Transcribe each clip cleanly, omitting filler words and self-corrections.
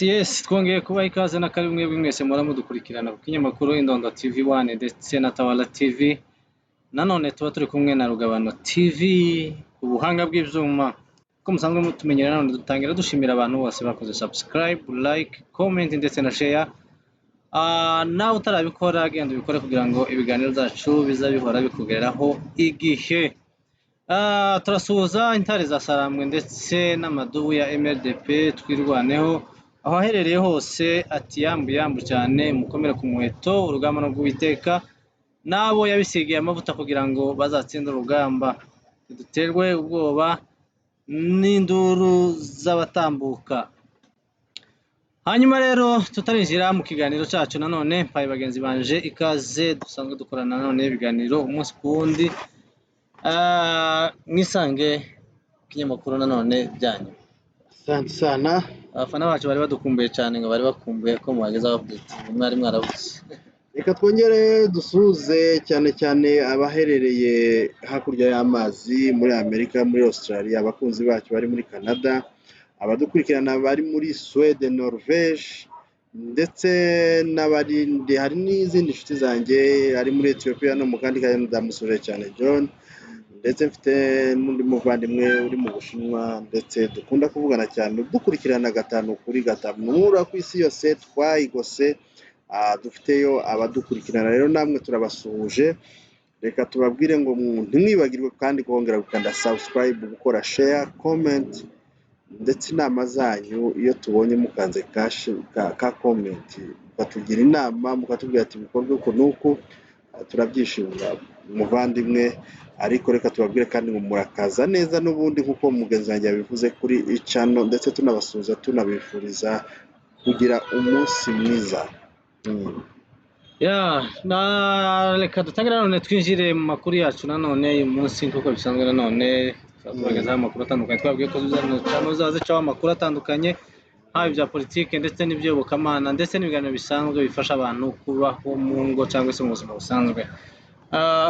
Yes, twongeye kubaha ikaze na kari mwebwe mwese muhora mudukurikirana ku kinyamakuru Indondo TV 1 ndetse na Tawala TV. Nanone tuba turi kumwe na Rugabano TV ku buhanga bw'ivyuma. Ko musanzwe mutumenyera nanone dutangira dushimira abantu bose bakoze subscribe, like, comment ndetse na share. Nawe utarabikora genda ubikore kugira ngo ibiganiro byacu biza bihora bikugeraho igihe. Turasuhuza intare za Saramwe ndetse n'amadubu ya MLDP twirwaneho aho aherereye hose ati yambu cyane mukomere ku muheto urugamba no guwiteka nabo yabisigiye amavuta kugira ngo bazatsinde urugamba duterwe ubwoba n'induru z'abatambuka. Hanyuma rero tutarinjira mu kiganiro cyacu nanone mpaye bagenzi banje ikaze dusanzwe dukorana nanone ibiganiro umunsi ku wundi. Mwisange kinyamakuru nanone byanyu. Asante sana. Abafana bacu bari badukumbuye cyane ngo bari bakumbuye ko muhageza update mwari mwarabuze. Reka twongere dusuhuze cyane cyane abaherereye hakurya y'amazi muri Amerika, muri Australia, abakunzi bacu bari muri Canada, abadukurikirana bari muri Sweden, Norvège ndetse n'abarindi hari n'izindi nshuti zanjye ari muri Ethiopia no mu kandi kanya ndamusuje cyane John, ndetse mfite n'undi muvandimwe uri mu Bushinwa ndetse dukunda kuvugana cyane dukurikirana 5 kuri 5 mura ku isi yose twayigose. Dufiteyo abadukurikirana rero namwe turabasuhuje. Reka tubabwire ngo ntimwibagirwe kandi kongera gukanda subscribe, gukora share, comment ndetse inama zanyu iyo tubonye mukanze ka comment batugira inama mukatubwira ati bikorwe uko nuko turabyishimira muvandimwe. Ariko reka tubabwire kandi ngo murakaza neza n'ubundi nkuko mugenzi wanjye yabivuze kuri channel, ndetse tunabasuhuza tunabifuriza kugira umunsi mwiza. Reka dutangira none twinjire mu makuru yacu nanone uyu munsi nkuko bisanzwe nanone twagezaho amakuru atandukanye. Twabwiye ko tuzazicaho amakuru atandukanye haba ibya politike ndetse n'ibyobokamana ndetse n'ibiganiro bisanzwe bifasha abantu kubaho mu ngo cyangwa se mu buzima busanzwe.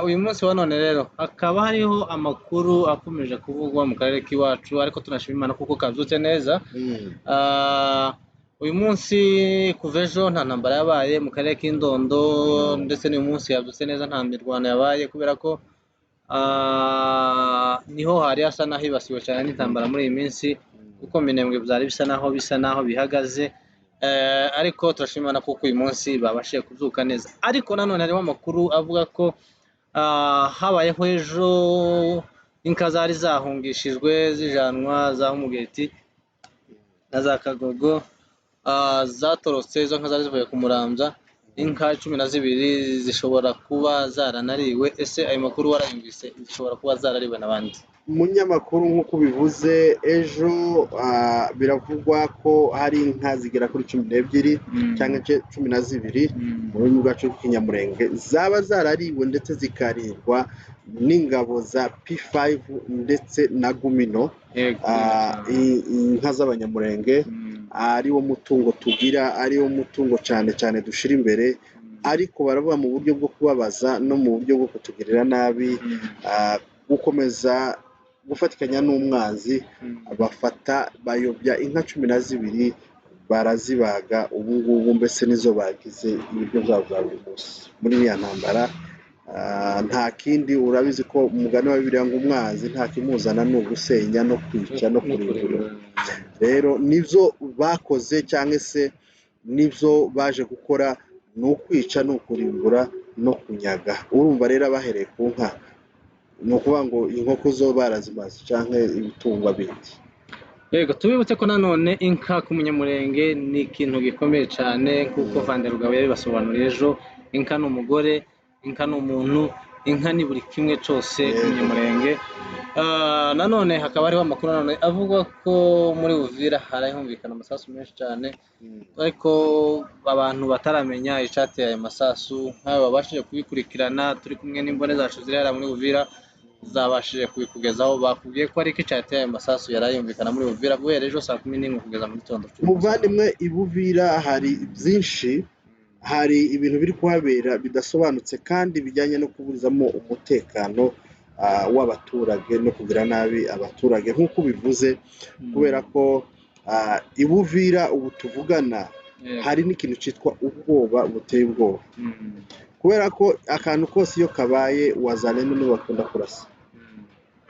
Uyu munsi wa none rero hakaba hariho amakuru akomeje kuvugwa mu karere k'iwacu, ariko tunashima Imana kuko kabyutse neza. Uyu munsi kuva ejo nta ntambara yabaye mu karere k'Indondo, ndetse n'uyu munsi yabyutse neza nta mirwano yabaye kubera ko niho hari hasa naho hibasiwe cyane n'intambara muri iyi minsi kuko Minembwe byari bisa naho bihagaze. Ariko turashima Imana kuko uyu munsi babashije kubyuka neza. Ariko nanone harimo amakuru avuga ko habayeho ejo inka zari zahungishijwe zijanwa za Umugeti na za Kagogo, zatorotse. Izo nka zari zivuye ku Muramvya, inka 12 zishobora kuba zaranariwe. Ese ayo makuru warayumvise? Zishobora kuba zarariwe n'abandi. Umunyamakuru nk'uko bivuze ejo biravugwa ko hari inka zigera kuri 12 cyangwa 12 mu rurimi rwacu rw'ikinyamurenge zaba zarariwe ndetse zikarirwa n'ingabo za P5 ndetse na Gumino. Inka z'abanyamurenge ari wo mutungo tugira, ari wo mutungo cyane dushira imbere, ariko baravuga mu buryo bwo kubabaza no mu buryo bwo kutugirira nabi, gukomeza gufatikanya n'umwanzi. Bafata bayobya inka 12 barazibaga. Ubu ngubu mbese nizo bagize ibiryo byabo bya buri munsi muri ya ntambara. Nta kindi, urabizi ko umugani wa Bibiliya ngo umwanzi nta kimuzana no gusenya no kwica no kurimbura. Rero nivyo bakoze cyangwa se nivyo baje gukora, no kwica no kurimbura no kunyaga. Urumva rero bahereye ku nka, no kuvuga ngo inkoko zo barazimaze cyangwa ibitungwa bindi. Yego, tubibutse ko nanone inka ku munyamurenge ni ikintu gikomeye cyane kuko Vanderugabo yabibasobanuriye ejo. Inka ni umugore, inka ni umuntu, inka ni buri kimwe cyose ku munyamurenge. Nanone hakaba hariho amakuru nanone avuga ko muri Uvira harahumvikana amasasu menshi cyane, ariko abantu bataramenya icateye ayo masasu. Nk'ayo babashije kubikurikirana turi kumwe n'imbone zacu zirara muri Uvira zabashije kubikugezaho, bakubwiye ko ariko icateye ayo masasu yarayumvikana muri Uvira guhera ejo saa 11 kugeza mu gitondo. Muvandimwe, i Buvira hari byinshi, hari ibintu biri kuhabera bidasobanutse kandi bijyanye no kuburizamo umutekano w'abaturage no kugira nabi abaturage nk'uko bivuze, kubera ko ibuvira ubu tuvugana hari n'ikintu cyitwa ubwoba buteye ubwoba kubera ko akantu kose iyo kabaye wazalendo nibo bakunda kurasa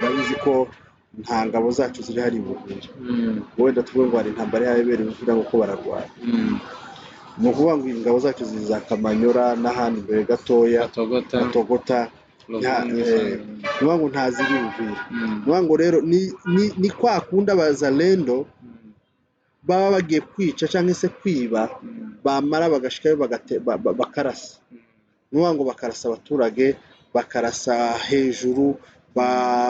babizi ko nta ngabo zacu ziri hari ibuvira wenda tuvuge ngo hari intambara yabereye ibuvira ngo bararwana ni ukuvuga ngo ingabo zacu ziza Kamanyora n'ahandi mbere gatoya Togota niba ngo ntaziri ubuvira niba ngo rero ni kwa kundi abazalendo baba bagiye kwica cyangwa se kwiba bamara bagashikayo bakarasa niba ngo bakarasa abaturage bakarasa hejuru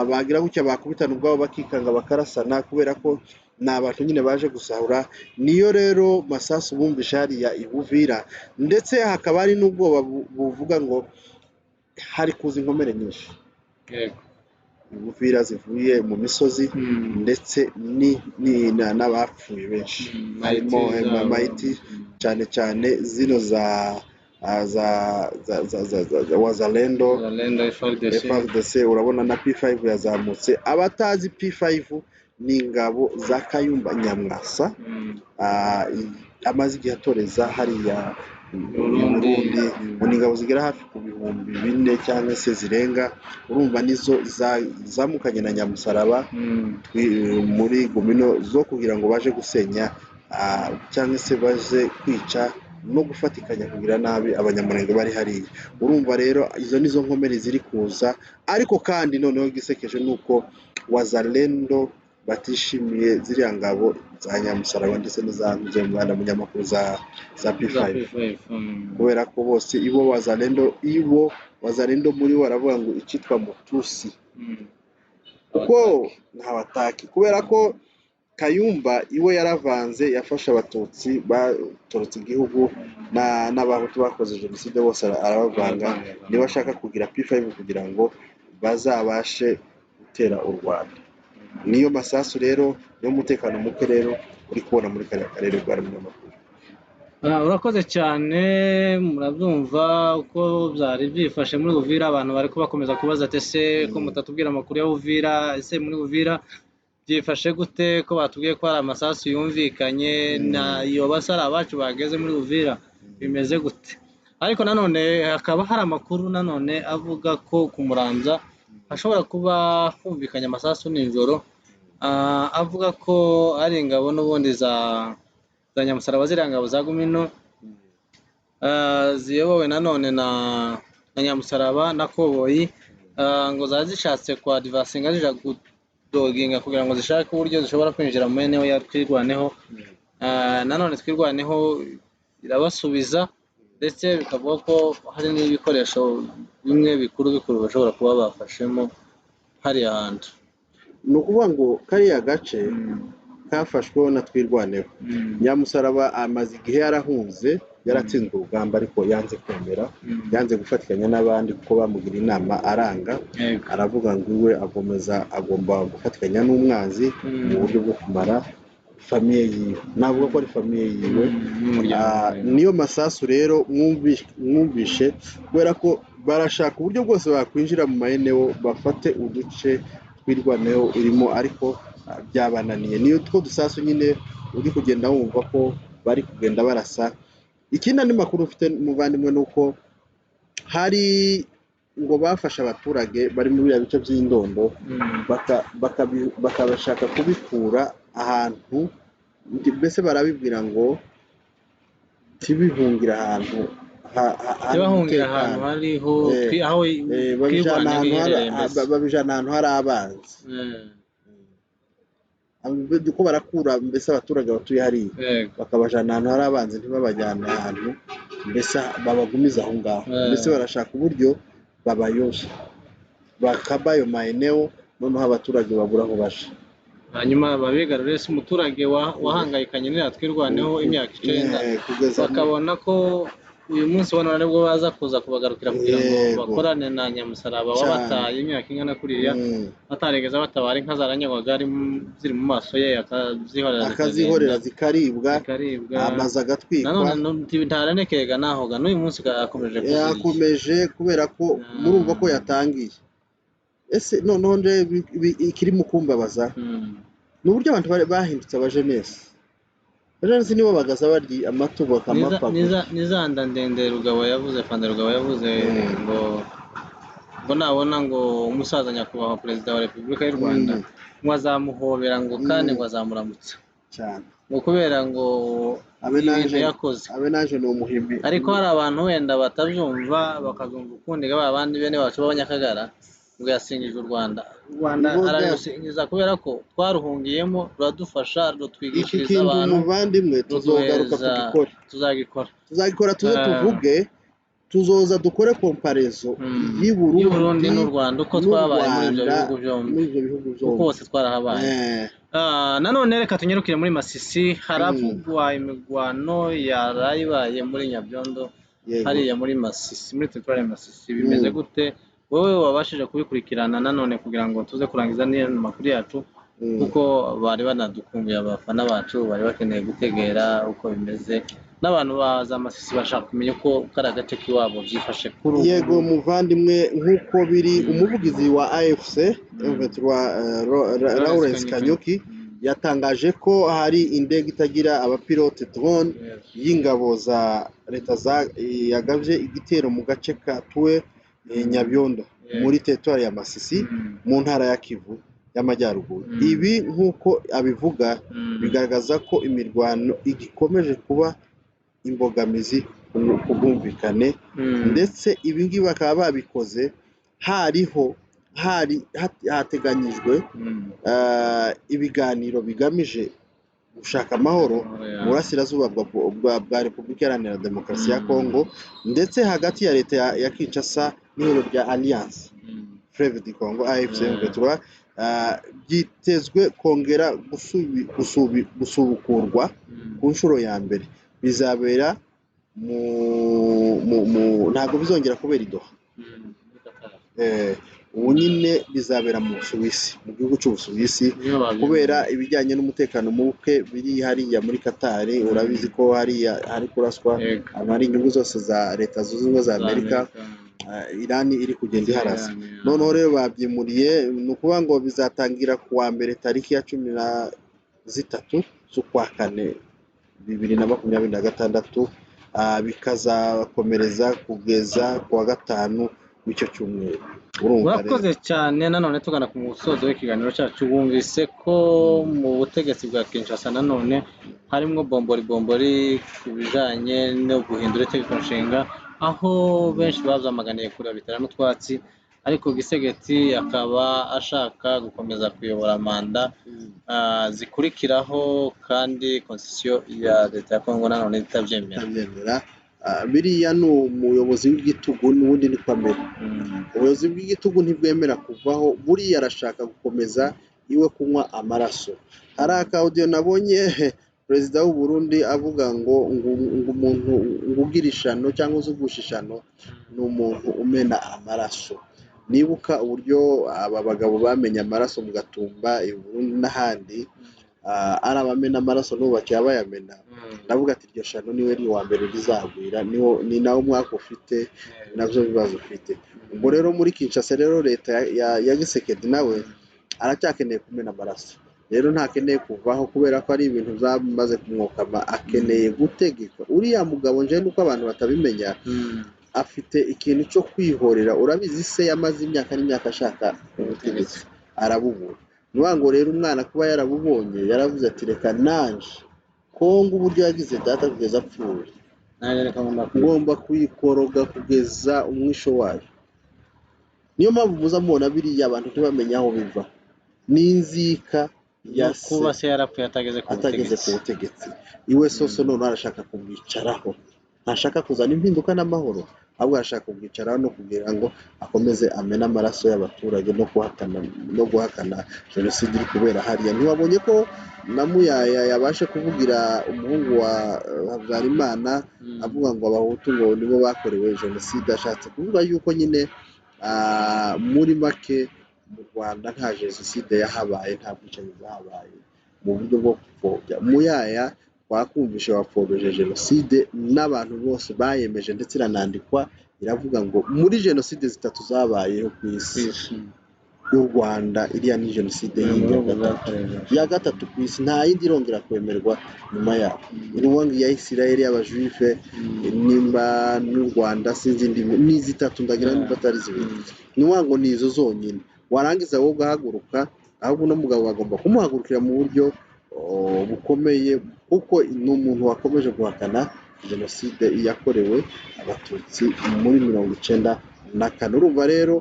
bagira gutya bakubitana ubwabo bakikanga bakarasana kubera ko ni abantu nyine baje gusahura niyo rero masasu bumvisha hariya ibuvira ndetse hakaba hari n'ubwoba buvuga ngo hari kuza inkomere nyinshi ibuvira zivuye mu misozi ndetse n'abapfuye benshi harimo mayiti cyane cyane zino za wazalendo FARDC urabona na P5 yazamutse abatazi P5 ni ingabo za Kayumba Nyamwasa amaze igihe atoreza hariya Burundi ni ingabo zigera hafi ku 4,000 cyangwa se zirenga urumva nizo zamukanye na Nyamusaraba muri Gumino zo kugira ngo baje gusenya cyangwa se baje kwica no gufatikanya kugira nabi abanyamurenge bari hariya urumva rero izo nizo nkomere ziri kuza ariko kandi noneho gisekeje nuko wazalendo batishimiye ziriya ngabo za Nyamusaraba ndetse n'izanze mu Rwanda munyamakuru za P5 kubera ko bose ibo wazalendo muri waravuga ngo ikitwa Mutusi kuko ntabataki kubera ko Kayumba iwe yaravanze yafasha abatutsi batorotse igihugu n'abahutu bakoze jenoside bose arabavanga niba ashaka kugira P5 kugira ngo bazabashe gutera u Rwanda niyo masasu rero yo mutekano muke rero uri kubona muri kariya karere rwa munyamakuru urakoze cyane murabyumva uko byari byifashe muri Uvira abantu bari bakomeza kubaza ese ko mutatubwira amakuru ya Uvira ese muri Uvira byifashe gute ko batubwiye ko hari amasasu yumvikanye na iyo basara abacu bageze muri Uvira bimeze gute ariko nanone hakaba hari amakuru nanone avuga ko ku Muramza hashobora kuba humvikanye amasasu nijoro avuga ko ari ingabo n'ubundi za Nyamusaraba ziriya ngabo za Gumino ziyobowe nanone na Nyamusaraba na Koboyi ngo zazishatse kwa divasinga zija doginga kugira ngo zishake uburyo zishobora kwinjira mu eneo ya Twirwaneho nanone Twirwaneho irabasubiza ndetse bikavuga ko hari n'ibikoresho bimwe bikuru bashobora kuba bafashemo hariya hantu ni ukuvuga ngo kariya gace kafashweho na Twirwaneho Nyamusaraba amaze igihe yarahunze yaratsinzwe urugamba ariko yanze kwemera yanze gufatikanya n'abandi kuko bamugira inama aranga aravuga ngo iwe agomba gufatikanya n'umwanzi mu buryo bwo kumara famiye yiwe navuga ko ari famiye yiwe niyo masasu rero mwumvishe kubera ko barashaka uburyo bwose bakwinjira mu maeneo bafate uduce Twirwaneho irimo ariko byabananiye niyo two dusasu nyine uri kugenda wumva ko bari kugenda barasa ikindi andi makuru ufite muvandimwe nuko hari ngo bafasha abaturage bari muri ya bice by'indondo bakabashaka kubikura ahantu mbese barabibwira ngo tibihungira ahantu hariho aho babijana ahantu hari abanzi ko barakura mbese abaturage batuye hariya bakabajana ahantu hari abanzi ntibabajyana ahantu mbese babagumiza aho ngaho mbese barashaka uburyo babayosha bakaba ayo maeneo noneho abaturage babura aho baje hanyuma babigarurire se umuturage wahangayikanye n'ira Twirwaneho imyaka 9 bakabona ko uyu munsi wano nabwo baza kuza kubagarukira kugira ngo bakorane na Nyamusaraba wabataye imyaka ingana kuriya bataregeza batabara inka zaranyagwaga ari ziri mu maso ye akazihorera zikaribwa amaza agatwikwa nanone ntaranekega naho ga n'uyu munsi yakomeje kubera ko murumva ko yatangiye ese noneho nje ikiri mu kumbabaza n'uburyo abantu bahindutse abajenesi rero nibo bagasa barya amatuba kamapfa nizanda ndende Rugabo yavuze Fanda Rugabo yavuze ngo nabona ngo umusaza nyakubahwa perezida wa Repubulika y'u Rwanda ngo azamuhobera ngo kandi ngo azamuramutsa cyane ngo kubera ngo ibintu yakoze abe naje no muhimbi ariko hari abantu wenda batabyumva bakabyumva ukundi abandi bene bacu b'abanyakagara ngo yasingije u Rwanda ararusingiza kubera ko twaruhungiyemo ruradufasha rutwigishiriza abantu muvandimwe tuzogaruka tuzagikora tuze tuvuge tuzoza dukore komparezo y'Uburundi n'u Rwanda uko twabaye muri ibyo bihugu byombi uko bose twarahabaye nanone reka tunyarukire muri Masisi haravugwa imigwano yarayibaye muri Nyabyondo hariya muri Masisi muri territoire ya Masisi bimeze gute wowe wabashije kubikurikirana nanone kugira ngo tuze kurangiza n'iyo makuru yacu kuko bari banadukumbuye abafana bacu bari bakeneye gutegera uko bimeze n'abantu baza Masisi bashaka kumenya uko kari agace k'iwabo byifashe kuri ubu yego muvandimwe nk'uko biri umuvugizi wa AFC Lawrence Kanyuki yatangaje ko hari indege itagira abapilote drone y'ingabo za leta yagavye igitero mu gace ka Tuwe Nyabyondo muri territoire ya Masisi mu ntara ya Kivu y'amajyaruguru ibi nk'uko abivuga bigaragaza ko imirwano igikomeje kuba imbogamizi ku bwumvikane ndetse ibi ngibi bakaba babikoze hateganyijwe ibiganiro bigamije gushaka amahoro mu burasirazuba bwa Repubulika Iharanira Demokarasi ya Kongo ndetse hagati ya leta ya Kinshasa n'ihuriro rya Alliance Fleuve du Congo AFC byitezwe kongera gusubukurwa ku nshuro ya mbere bizabera ntabwo bizongera kubera i Doha ubu nyine bizabera mu Busuwisi mu gihugu cy'Ubusuwisi kubera ibijyanye n'umutekano muke biri hariya muri Qatar urabizi ko hariya hari kuraswa hari inyungu zose za leta zunze ubumwe za Amerika Iran iri kugenda iharasa noneho rero babyimuriye ni ukuvuga ngo bizatangira kuwa mbere tariki ya 13 z'ukwa kane 2026 bikazakomereza kugeza kuwa gatanu w'icyo cyumweru urakoze cyane nanone tugana ku musozo w'ikiganiro cyacu wumvise ko mu butegetsi bwa Kinshasa nanone harimo bombori ku bijanye no guhindura itegeko nshinga aho benshi bavyamaganiye kure bitera n'utwatsi ariko Gisegeti akaba ashaka gukomeza kuyobora manda zikurikiraho kandi constitution ya leta ya Kongo nanone itavyemera biriya ni umuyobozi w'igitugu n'ubundi ni kwamera ubuyobozi bw'igitugu ntibwemera kuvaho buriya arashaka gukomeza iwe kunywa amaraso hari akaudio nabonye perezida w'u Burundi avuga ngo umuntu ngugirishano cyangwa uzugushishano ni umuntu umena amaraso nibuka uburyo aba bagabo bamenye amaraso mu Gatumba i Burundi n'ahandi arabamena amaraso n'ubakiye abayamena ndavuga ati iryo shano niwe ni wa mbere rizagwira ni nawo mwaka ufite navyo bibazo ufite ubwo rero muri Kinshasa rero leta ya Gisekedi nawe aracyakeneye kumena amaraso rero ntakeneye kuvaho kubera ko ari ibintu byamaze kumwokama akeneye gutegeka uriya mugabo nje nuko abantu batabimenya afite ikintu cyo kwihorera urabizi se yamaze imyaka n'imyaka ashaka ubutegetsi arabubura nubango rero umwana kuba yarabubonye yaravuze ati reka nanje Kongo uburyo yagize data kugeza apfuye ngomba kuyikoroga kugeza umwisho wayo niyo mpamvu muza mubona biriya abantu ntibamenya aho biva n'inzika kuba se yarapfuye atageze ku butegetsi iwe soso none arashaka kumwicaraho ntashaka kuzana impinduka n'amahoro ahubwo arashaka kumwicaraho no kugira ngo akomeze amena amaraso y'abaturage no guhakana jenoside iri kubera hariya ntiwabonye ko na Muyaya yabashe kuvugira umuhungu wa Habyarimana avuga ngo abahutu ngo nibo bakorewe jenoside ashatse kuvuga yuko nyine muri make mu Rwanda nta jenoside yahabaye nta bwicanyi bwahabaye mu buryo bwo gupfobya Muyaya twakumvishe wapfobeje jenoside n'abantu bose bayemeje ndetse iranandikwa iravuga ngo muri jenoside 3 zabayeho ku isi y'u Rwanda iriya ni jenoside yindi ya gatatu ku isi, nta yindi irongera kwemerwa nyuma yaho. Irimo iya Isirayeli y'abajuife nimba n'u Rwanda sinzi ni zitatu ndagira nimba atari zibiri, ni ngo ni izo zonyine. Warangiza wowe ugahaguruka, ahubwo uno mugabo bagomba kumuhagurukira mu buryo bukomeye, kuko ni umuntu wakomeje guhakana jenoside yakorewe abatutsi muri 1994. Urumva rero,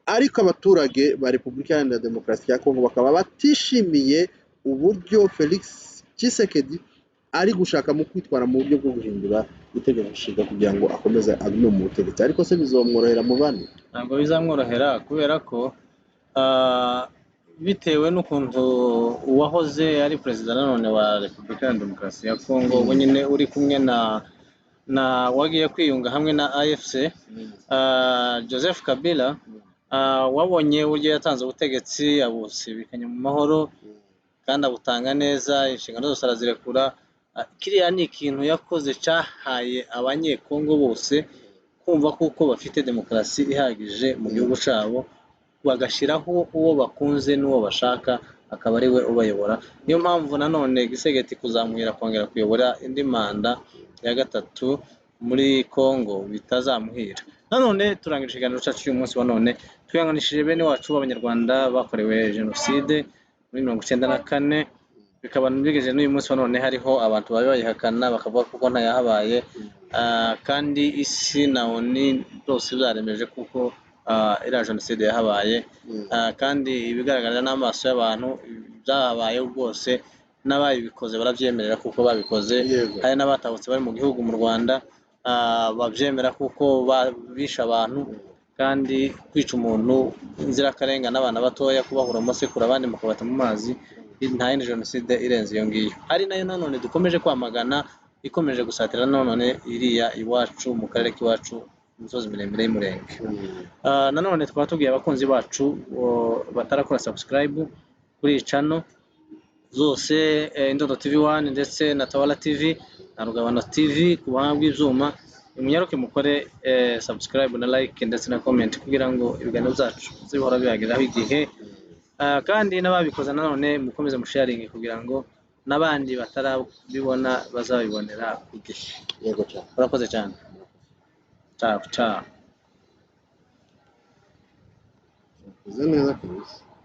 ariko abaturage ba Repubulika Iharanira Demokarasi ya Kongo bakaba batishimiye uburyo Felix Tshisekedi ari gushaka mu kwitwara mu buryo bwo guhindura itegeko nshinga kugira ngo akomeze agume mu butegetsi. Ariko se bizomworohera mu bandi? Ntabwo bizamworohera, kubera ko bitewe n'ukuntu uwahoze ari perezida nanone wa Repubulika Iharanira Demokarasi ya Kongo we nyine uri kumwe na wagiye kwiyunga hamwe na AFC, Joseph Kabila, wabonye uburyo yatanze ubutegetsi abusibikanya mu mahoro kandi abutanga neza, inshingano zose arazirekura. Kiriya ni ikintu yakoze cyahaye abanyekongo bose kumva kuko bafite demokarasi ihagije mu gihugu cyabo, bagashyiraho uwo bakunze n'uwo bashaka akaba ari we ubayobora. Niyo mpamvu nanone Gisegeti kuzamuhira kongera kuyobora indi manda ya gatatu muri Kongo bitazamuhira. Nanone turangije ikiganiro cyacu cy'uyu munsi wa none, twihanganishije bene wacu b'Abanyarwanda bakorewe jenoside muri 1994, bikaba bigejeje n'uyu munsi wa none hariho abantu babe bayihakana bakavuga kuko ntayahabaye, kandi isi na ONU byose byaremeje kuko iriya jenoside yahabaye, kandi ibigaragarira n'amaso y'abantu byahabaye rwose, n'abayibikoze barabyemerera kuko babikoze. Hari n'abatahutse bari mu gihugu mu Rwanda babyemera kuko bishe abantu, kandi kwica umuntu inzirakarengane, abana batoya, kubahura amasekuru abandi mukabata mu mazi, nta yindi jenoside irenze iyo ngiyo. Ari nayo nanone dukomeje kwamagana, ikomeje gusatira nanone iriya iwacu mu karere k'iwacu imisozi miremire y'Umurenge. Nanone twaba tubwiye abakunzi bacu batarakora subscribe kuri iyi channel zose, Indondo TV1 ndetse na Tawala TV na Rugabano TV ku buhanga bw'ibyuma, munyaruke mukore subscribe na like ndetse na comment kugira ngo ibiganiro byacu zibihora bihageraho igihe, kandi n'ababikoze nanone mukomeze musharing kugira ngo n'abandi batarabibona bazabibonera ku gihe. Yego cyane. Urakoze cyane. Ciao ciao. Uze neza kabisa.